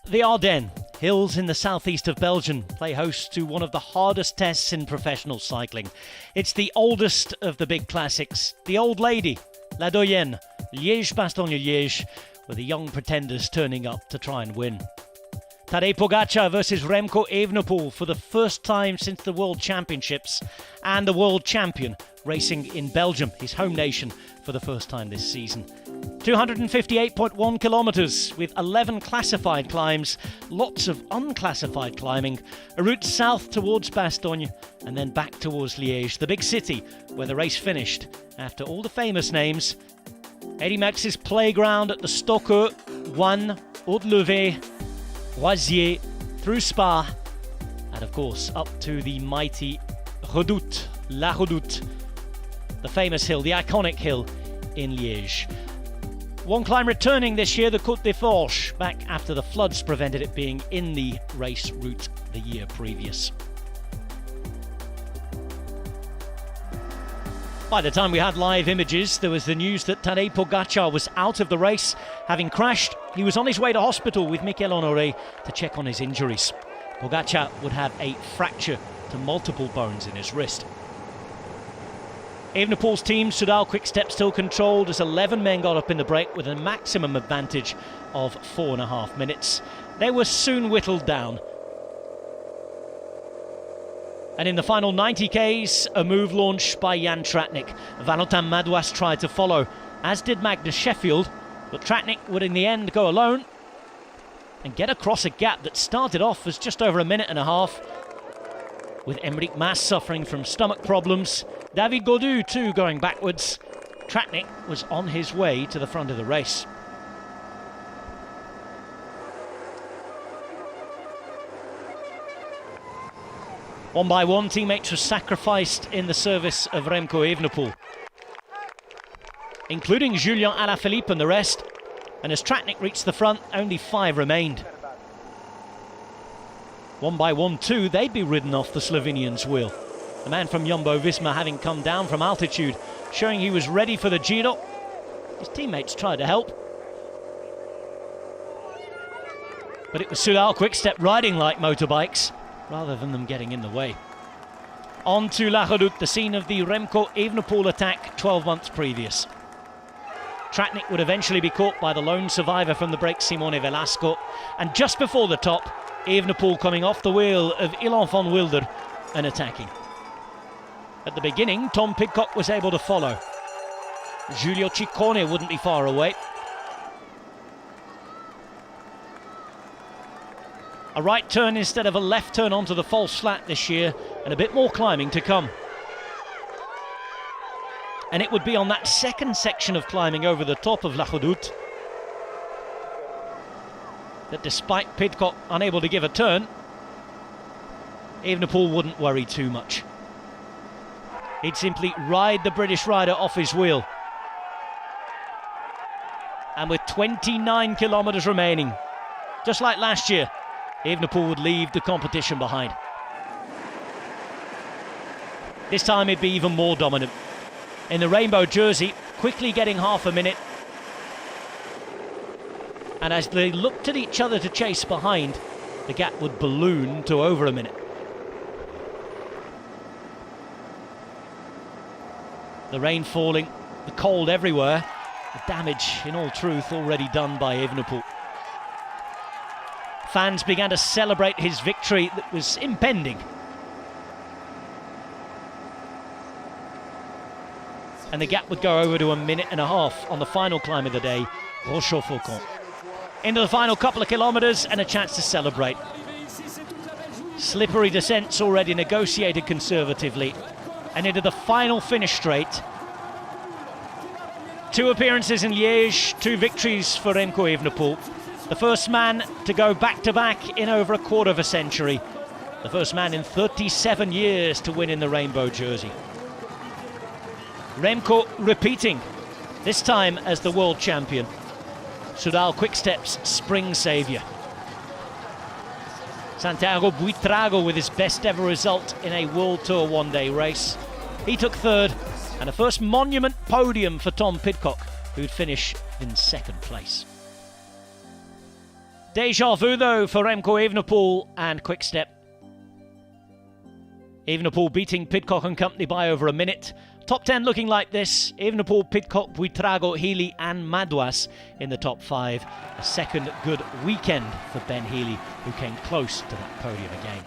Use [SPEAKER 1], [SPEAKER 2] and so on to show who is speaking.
[SPEAKER 1] The Ardennes, hills in the southeast of Belgium, play host to one of the hardest tests in professional cycling. It's the oldest of the big classics, the old lady, La Doyenne, Liège-Bastogne-Liège, with the young pretenders turning up to try and win. Tadej Pogacar versus Remco Evenepoel for the first time since the World Championships, and the world champion racing in Belgium, his home nation, for the first time this season. 258.1 kilometres with 11 classified climbs, lots of unclassified climbing, a route south towards Bastogne and then back towards Liège, the big city where the race finished after all the famous names. Eddy Merckx's playground at the Stokke, One, Haute-Levée, Roisier, through Spa, and of course up to the mighty Redoute, La Redoute, the famous hill, the iconic hill in Liège. One climb returning this year, the Côte des Forges, back after the floods prevented it being in the race route the year previous. By the time we had live images, there was the news that Tadej Pogacar was out of the race, having crashed. He was on his way to hospital with Mikel Honoré to check on his injuries. Pogacar would have a fracture to multiple bones in his wrist. Evenepoel's team, Soudal-QuickStep, still controlled as 11 men got up in the break with a maximum advantage of 4.5 minutes. They were soon whittled down. And in the final 90 Ks, a move launched by Jan Tratnik. Valentin Madouas tried to follow, as did Magnus Sheffield, but Tratnik would in the end go alone and get across a gap that started off as just over 1.5 minutes, with Enric Mas suffering from stomach problems. David Gaudu too going backwards. Tratnik was on his way to the front of the race. One by one, teammates were sacrificed in the service of Remco Evenepoel, including Julien Alaphilippe and the rest. And as Tratnik reached the front, only 5 remained. One by one too, they'd be ridden off the Slovenian's wheel. The man from Jumbo-Visma having come down from altitude, showing he was ready for the Giro. His teammates tried to help, but it was Soudal-QuickStep riding like motorbikes rather than them getting in the way. On to La Redoute, the scene of the Remco Evenepoel attack 12 months previous. Tratnik would eventually be caught by the lone survivor from the break, Simone Velasco, and just before the top, Evenepoel coming off the wheel of Ilan van Wilder and attacking. At the beginning, Tom Pidcock was able to follow. Giulio Ciccone wouldn't be far away. A right turn instead of a left turn onto the false flat this year, and a bit more climbing to come. And it would be on that second section of climbing over the top of La Redoute that, despite Pidcock unable to give a turn, Evenepoel wouldn't worry too much. He'd simply ride the British rider off his wheel. And with 29 kilometres remaining, just like last year, Evenepoel would leave the competition behind. This time he'd be even more dominant. In the rainbow jersey, quickly getting half a minute. And as they looked at each other to chase behind, the gap would balloon to over a minute. The rain falling, the cold everywhere, the damage, in all truth, already done by Evenepoel. Fans began to celebrate his victory that was impending. And the gap would go over to 1.5 minutes on the final climb of the day, Rochefort-Faucon. Into the final couple of kilometres and a chance to celebrate. Slippery descents already negotiated conservatively. And into the final finish straight. 2 appearances in Liège, 2 victories for Remco Evenepoel. The first man to go back-to-back in over a quarter of a century. The first man in 37 years to win in the rainbow jersey. Remco repeating, this time as the world champion. Soudal-QuickStep's spring saviour. Santiago Buitrago with his best ever result in a World Tour one-day race. He took 3rd, and a first monument podium for Tom Pidcock, who'd finish in 2nd place. Deja vu though for Remco Evenepoel and Quick-Step. Evenepoel beating Pidcock and company by over a minute. Top 10 looking like this: Evenepoel, Pidcock, Buitrago, Healy and Madouas in the top 5. A second good weekend for Ben Healy, who came close to that podium again.